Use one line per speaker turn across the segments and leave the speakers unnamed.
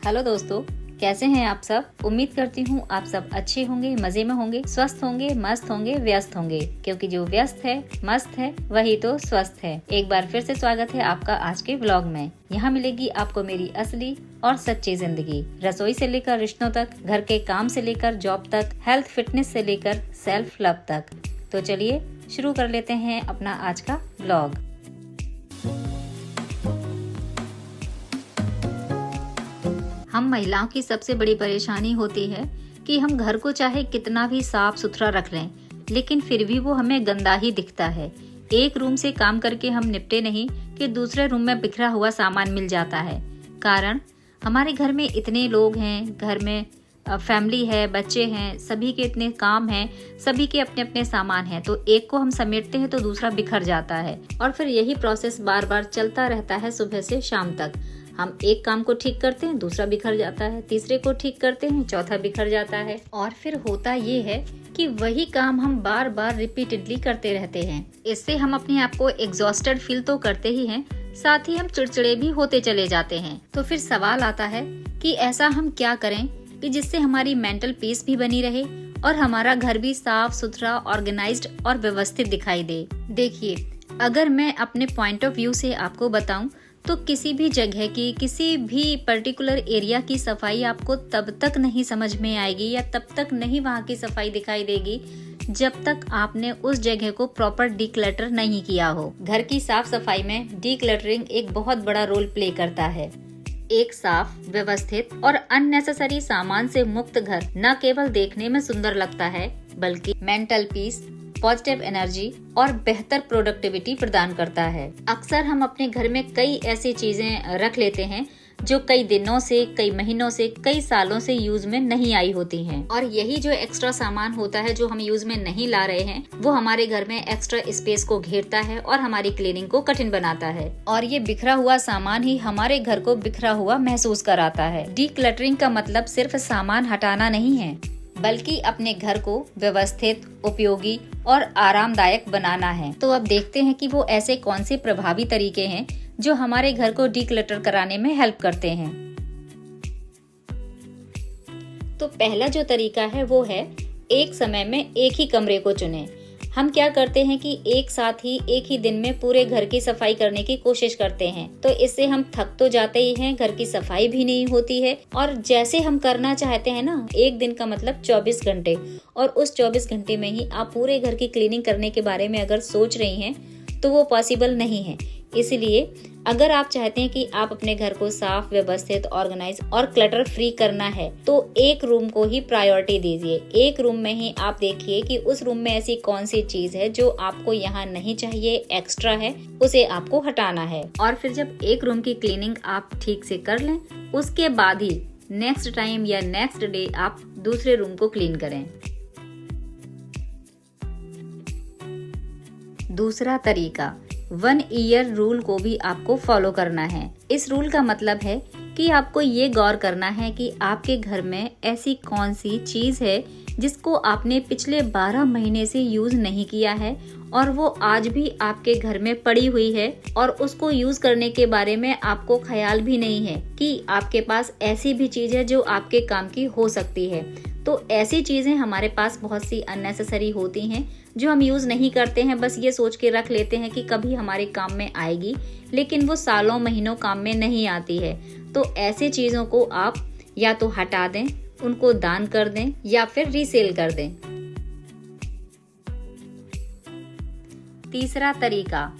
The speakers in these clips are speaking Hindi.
हेलो दोस्तों, कैसे हैं आप सब। उम्मीद करती हूँ आप सब अच्छे होंगे, मजे में होंगे, स्वस्थ होंगे, मस्त होंगे, व्यस्त होंगे, क्योंकि जो व्यस्त है, मस्त है, वही तो स्वस्थ है। एक बार फिर से स्वागत है आपका आज के व्लॉग में। यहाँ मिलेगी आपको मेरी असली और सच्ची जिंदगी, रसोई से लेकर रिश्तों तक, घर के काम से लेकर जॉब तक, हेल्थ फिटनेस से लेकर सेल्फ लव तक। तो चलिए शुरू कर लेते हैं अपना आज का व्लॉग। हम महिलाओं की सबसे बड़ी परेशानी होती है कि हम घर को चाहे कितना भी साफ सुथरा रख लें, लेकिन फिर भी वो हमें गंदा ही दिखता है। एक रूम से काम करके हम निपटे नहीं कि दूसरे रूम में बिखरा हुआ सामान मिल जाता है। कारण हमारे घर में इतने लोग हैं, घर में फैमिली है, बच्चे हैं, सभी के इतने काम हैं, सभी के अपने अपने सामान हैं, तो एक को हम समेटते हैं तो दूसरा बिखर जाता है और फिर यही प्रोसेस बार बार चलता रहता है सुबह से शाम तक। हम एक काम को ठीक करते हैं, दूसरा बिखर जाता है, तीसरे को ठीक करते हैं, चौथा बिखर जाता है और फिर होता ये है कि वही काम हम बार बार रिपीटेडली करते रहते हैं। इससे हम अपने आप को एग्जॉस्टेड फील तो करते ही हैं, साथ ही हम चिड़चिड़े भी होते चले जाते हैं। तो फिर सवाल आता है कि ऐसा हम क्या करें कि जिससे हमारी मेंटल पीस भी बनी रहे और हमारा घर भी साफ सुथरा, ऑर्गेनाइज्ड और व्यवस्थित दिखाई दे। देखिए, अगर मैं अपने पॉइंट ऑफ व्यू से आपको बताऊं तो किसी भी जगह की, किसी भी पर्टिकुलर एरिया की सफाई आपको तब तक नहीं समझ में आएगी या तब तक नहीं वहाँ की सफाई दिखाई देगी जब तक आपने उस जगह को प्रॉपर डीक्लटर नहीं किया हो। घर की साफ सफाई में डीक्लटरिंग एक बहुत बड़ा रोल प्ले करता है। एक साफ, व्यवस्थित और अननेसेसरी सामान से मुक्त घर न केवल देखने में सुंदर लगता है, बल्कि मेंटल पीस, पॉजिटिव एनर्जी और बेहतर प्रोडक्टिविटी प्रदान करता है। अक्सर हम अपने घर में कई ऐसी चीजें रख लेते हैं जो कई दिनों से, कई महीनों से, कई सालों से यूज में नहीं आई होती हैं। और यही जो एक्स्ट्रा सामान होता है जो हम यूज में नहीं ला रहे हैं, वो हमारे घर में एक्स्ट्रा स्पेस को घेरता है और हमारी क्लीनिंग को कठिन बनाता है। और ये बिखरा हुआ सामान ही हमारे घर को बिखरा हुआ महसूस कराता है। डीक्लटरिंग का मतलब सिर्फ सामान हटाना नहीं है, बल्कि अपने घर को व्यवस्थित, उपयोगी और आरामदायक बनाना है। तो अब देखते हैं कि वो ऐसे कौन से प्रभावी तरीके हैं जो हमारे घर को डीक्लटर कराने में हेल्प करते हैं। तो पहला जो तरीका है वो है एक समय में एक ही कमरे को चुनें। हम क्या करते हैं कि एक साथ ही एक ही दिन में पूरे घर की सफाई करने की कोशिश करते हैं, तो इससे हम थक तो जाते ही हैं, घर की सफाई भी नहीं होती है और जैसे हम करना चाहते हैं ना, एक दिन का मतलब 24 घंटे, और उस 24 घंटे में ही आप पूरे घर की क्लीनिंग करने के बारे में अगर सोच रही हैं तो वो पॉसिबल नहीं है। इसलिए अगर आप चाहते हैं कि आप अपने घर को साफ, व्यवस्थित, ऑर्गेनाइज और क्लटर फ्री करना है, तो एक रूम को ही प्रायोरिटी दीजिए। एक रूम में ही आप देखिए कि उस रूम में ऐसी कौन सी चीज है जो आपको यहाँ नहीं चाहिए, एक्स्ट्रा है, उसे आपको hटाना है। और फिर जब एक रूम की क्लीनिंग आप ठीक से कर लें, उसके बाद ही नेक्स्ट टाइम या नेक्स्ट डे आप दूसरे रूम को क्लीन करें। दूसरा तरीका, 1 ईयर रूल को भी आपको फॉलो करना है। इस रूल का मतलब है कि आपको ये गौर करना है कि आपके घर में ऐसी कौन सी चीज है जिसको आपने पिछले 12 महीने से यूज नहीं किया है और वो आज भी आपके घर में पड़ी हुई है और उसको यूज करने के बारे में आपको ख्याल भी नहीं है कि आपके पास ऐसी भी चीज है जो आपके काम की हो सकती है। तो ऐसी चीजें हमारे पास बहुत सी अननेसेसरी होती हैं जो हम यूज नहीं करते हैं, बस ये सोच के रख लेते हैं कि कभी हमारे काम में आएगी, लेकिन वो सालों महीनों काम में नहीं आती है। तो ऐसे चीजों को आप या तो हटा दें, उनको दान कर दें या फिर रीसेल कर दें। तीसरा तरीका,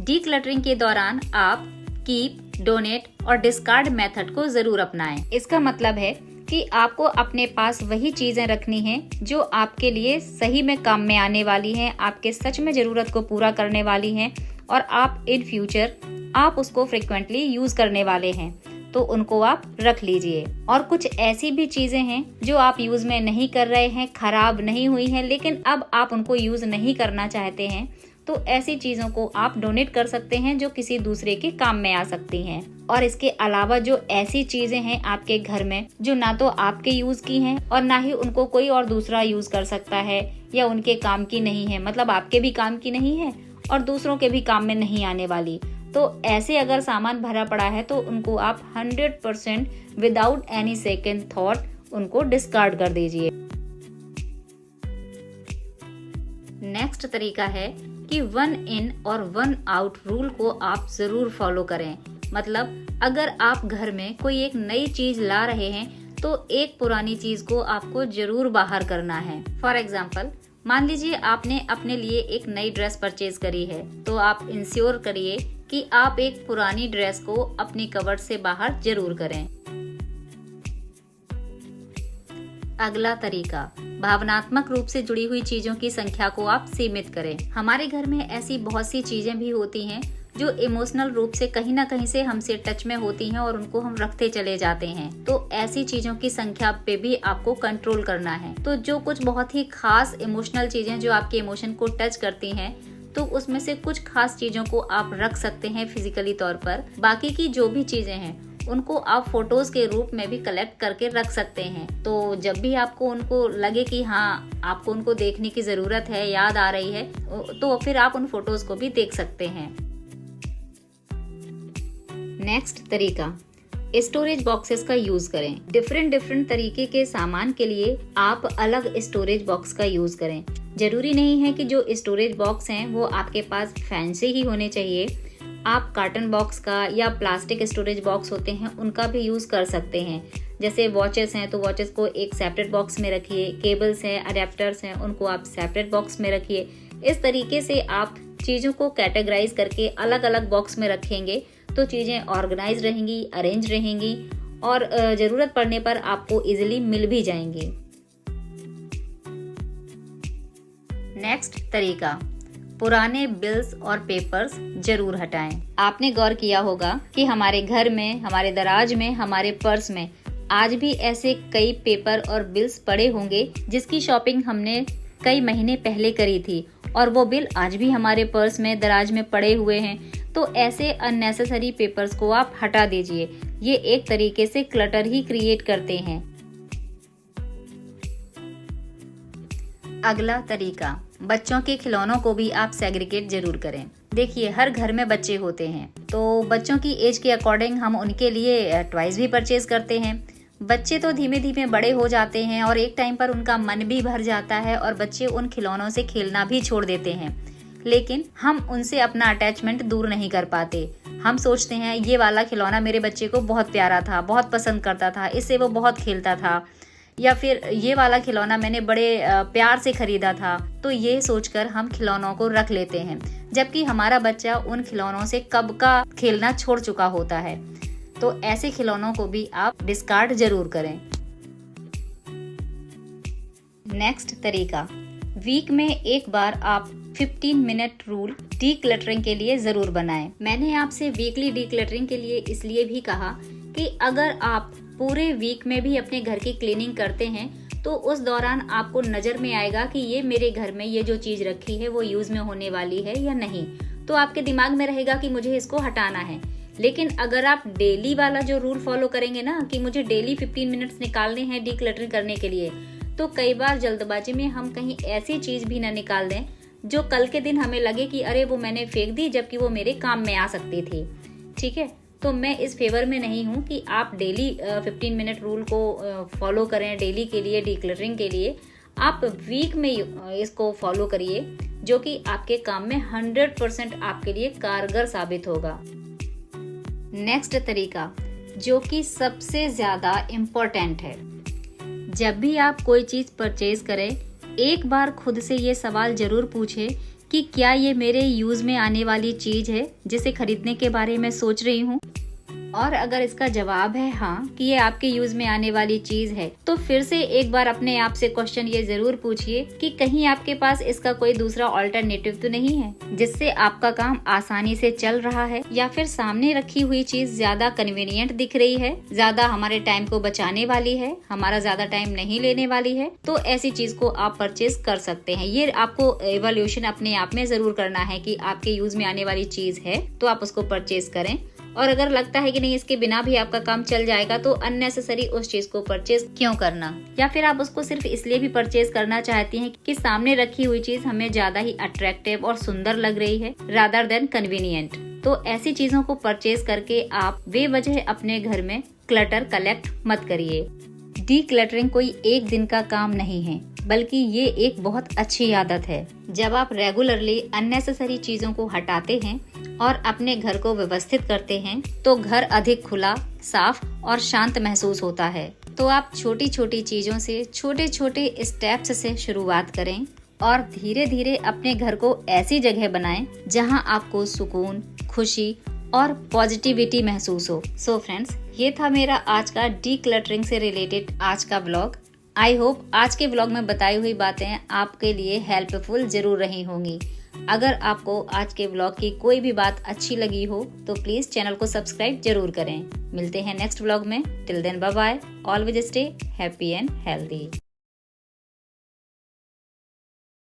डीक्लटरिंग के दौरान आप कीप, डोनेट और डिस्कार्ड मेथड को जरूर अपनाएं। इसका मतलब है कि आपको अपने पास वही चीजें रखनी हैं जो आपके लिए सही में काम में आने वाली हैं, आपके सच में जरूरत को पूरा करने वाली हैं और आप इन फ्यूचर आप उसको फ्रिक्वेंटली यूज करने वाले हैं, तो उनको आप रख लीजिए। और कुछ ऐसी भी चीजें हैं जो आप यूज में नहीं कर रहे हैं, खराब नहीं हुई हैं, लेकिन अब आप उनको यूज नहीं करना चाहते हैं, तो ऐसी चीजों को आप डोनेट कर सकते हैं जो किसी दूसरे के काम में आ सकती हैं। और इसके अलावा जो ऐसी चीजें हैं आपके घर में जो ना तो आपके यूज की हैं और ना ही उनको कोई और दूसरा यूज कर सकता है या उनके काम की नहीं है, मतलब आपके भी काम की नहीं है और दूसरों के भी काम में नहीं आने वाली, तो ऐसे अगर सामान भरा पड़ा है तो उनको आप 100% विदाउट एनी सेकेंड थॉट उनको डिस्कार्ड कर दीजिए। नेक्स्ट तरीका है कि 1 इन और 1 आउट रूल को आप जरूर फॉलो करें। मतलब अगर आप घर में कोई एक नई चीज ला रहे हैं तो एक पुरानी चीज को आपको जरूर बाहर करना है। फॉर एग्जाम्पल, मान लीजिए आपने अपने लिए एक नई ड्रेस परचेज करी है, तो आप इंश्योर करिए कि आप एक पुरानी ड्रेस को अपनी कबर्ड से बाहर जरूर करें। अगला तरीका, भावनात्मक रूप से जुड़ी हुई चीजों की संख्या को आप सीमित करें। हमारे घर में ऐसी बहुत सी चीजें भी होती हैं जो इमोशनल रूप से कहीं ना कहीं से हमसे टच में होती हैं और उनको हम रखते चले जाते हैं। तो ऐसी चीजों की संख्या पे भी आपको कंट्रोल करना है। तो जो कुछ बहुत ही खास इमोशनल चीजें जो आपके इमोशन को टच करती हैं, तो उसमें से कुछ खास चीजों को आप रख सकते हैं फिजिकली तौर पर। बाकी की जो भी चीजें हैं उनको आप फोटोज के रूप में भी कलेक्ट करके रख सकते हैं। तो जब भी आपको उनको लगे कि हाँ आपको उनको देखने की जरूरत है, याद आ रही है, तो फिर आप उन फोटोज को भी देख सकते हैं। नेक्स्ट तरीका, स्टोरेज बॉक्सेस का यूज करें। डिफरेंट तरीके के सामान के लिए आप अलग स्टोरेज बॉक्स का यूज करें। जरूरी नहीं है कि जो स्टोरेज बॉक्स हैं वो आपके पास फैंसी ही होने चाहिए। आप कार्टन बॉक्स का या प्लास्टिक स्टोरेज बॉक्स होते हैं उनका भी यूज कर सकते हैं। जैसे वॉचेस हैं तो वॉचेस को एक सेपरेट बॉक्स में रखिए, केबल्स हैं, अडेप्टर्स हैं, उनको आप सेपरेट बॉक्स में रखिए। इस तरीके से आप चीजों को कैटेगराइज करके अलग अलग बॉक्स में रखेंगे तो चीजें ऑर्गेनाइज रहेंगी, अरेंज रहेंगी और जरूरत पड़ने पर आपको इजीली मिल भी जाएंगी। नेक्स्ट तरीका, पुराने बिल्स और पेपर्स जरूर हटाएं। आपने गौर किया होगा कि हमारे घर में, हमारे दराज में, हमारे पर्स में आज भी ऐसे कई पेपर और बिल्स पड़े होंगे जिसकी शॉपिंग हमने कई महीने पहले करी थी और वो बिल आज भी हमारे पर्स में, दराज में पड़े हुए हैं। तो ऐसे अननेसेसरी पेपर्स को आप हटा दीजिए। ये एक तरीके से क्लटर ही क्रिएट करते हैं। अगला तरीका, बच्चों के खिलौनों को भी आप सेग्रीगेट जरूर करें। देखिए, हर घर में बच्चे होते हैं तो बच्चों की एज के अकॉर्डिंग हम उनके लिए टॉयज भी परचेज करते हैं। बच्चे तो धीमे धीमे बड़े हो जाते हैं और एक टाइम पर उनका मन भी भर जाता है और बच्चे उन खिलौनों से खेलना भी छोड़ देते हैं। लेकिन हम उनसे अपना अटैचमेंट दूर नहीं कर पाते। हम सोचते हैं ये वाला खिलौना मेरे बच्चे को बहुत प्यारा था, बहुत पसंद करता था, इससे वो बहुत खेलता था, या फिर ये वाला खिलौना मैंने बड़े प्यार से खरीदा था। तो ये सोचकर हम खिलौनों को रख लेते हैं, जबकि हमारा बच्चा उन खिलौनों से कब का खेलना छोड़ चुका होता है। तो ऐसे खिलौनों को भी आप डिस्कार्ड जरूर करें। नेक्स्ट तरीका, वीक में एक बार आप 15 मिनट रूल डीक्लटरिंग के लिए जरूर बनाएं। मैंने आपसे वीकली डीक्लटरिंग के लिए इसलिए भी कहा कि अगर आप पूरे वीक में भी अपने घर की क्लीनिंग करते हैं तो उस दौरान आपको नजर में आएगा कि ये मेरे घर में ये जो चीज रखी है वो यूज में होने वाली है या नहीं। तो आपके दिमाग में रहेगा कि मुझे इसको हटाना है। लेकिन अगर आप डेली वाला जो रूल फॉलो करेंगे ना कि मुझे डेली 15 मिनट्स निकालने हैं डीक्लटरिंग करने के लिए, तो कई बार जल्दबाजी में हम कहीं ऐसी चीज भी ना निकाल दें जो कल के दिन हमें लगे कि अरे वो मैंने फेंक दी, जबकि वो मेरे काम में आ सकती थी। ठीक है, तो मैं इस फेवर में नहीं हूँ कि आप डेली 15 मिनट रूल को फॉलो करें डेली के लिए डीक्लटरिंग के लिए। आप वीक में इसको फॉलो करिए जो कि आपके काम में 100% आपके लिए कारगर साबित होगा। नेक्स्ट तरीका, जो कि सबसे ज्यादा इम्पोर्टेंट है, जब भी आप कोई चीज परचेज करें एक बार खुद से ये सवाल जरूर पूछे कि क्या ये मेरे यूज में आने वाली चीज है जिसे खरीदने के बारे में सोच रही हूँ। और अगर इसका जवाब है हाँ कि ये आपके यूज में आने वाली चीज है, तो फिर से एक बार अपने आप से क्वेश्चन ये जरूर पूछिए कि कहीं आपके पास इसका कोई दूसरा ऑल्टरनेटिव तो नहीं है जिससे आपका काम आसानी से चल रहा है, या फिर सामने रखी हुई चीज ज्यादा कन्वीनियंट दिख रही है, ज्यादा हमारे टाइम को बचाने वाली है, हमारा ज्यादा टाइम नहीं लेने वाली है, तो ऐसी चीज को आप परचेज कर सकते हैं। ये आपको इवोल्यूशन अपने आप में जरूर करना है कि आपके यूज में आने वाली चीज है तो आप उसको परचेज करें। और अगर लगता है कि नहीं इसके बिना भी आपका काम चल जाएगा तो अननेसेसरी उस चीज को परचेज क्यों करना, या फिर आप उसको सिर्फ इसलिए भी परचेज करना चाहती हैं कि सामने रखी हुई चीज हमें ज्यादा ही अट्रैक्टिव और सुंदर लग रही है रादर देन कन्वीनियंट। तो ऐसी चीजों को परचेज करके आप बेवजह अपने घर में क्लटर कलेक्ट मत करिए। डी क्लटरिंग कोई एक दिन का काम नहीं है, बल्कि ये एक बहुत अच्छी आदत है। जब आप रेगुलरली अननेसेसरी चीजों को हटाते हैं और अपने घर को व्यवस्थित करते हैं तो घर अधिक खुला, साफ और शांत महसूस होता है। तो आप छोटी छोटी चीजों से, छोटे छोटे स्टेप्स से शुरुआत करें और धीरे धीरे अपने घर को ऐसी जगह बनाएं जहां आपको सुकून, खुशी और पॉजिटिविटी महसूस हो। सो फ्रेंड्स, ये था मेरा आज का डी क्लटरिंग से रिलेटेड आज का व्लॉग। आई होप आज के व्लॉग में बताई हुई बातें आपके लिए हेल्पफुल जरूर रही होंगी। अगर आपको आज के व्लॉग की कोई भी बात अच्छी लगी हो तो प्लीज चैनल को सब्सक्राइब जरूर करें। मिलते हैं नेक्स्ट व्लॉग में। Till then bye bye, always stay happy and healthy.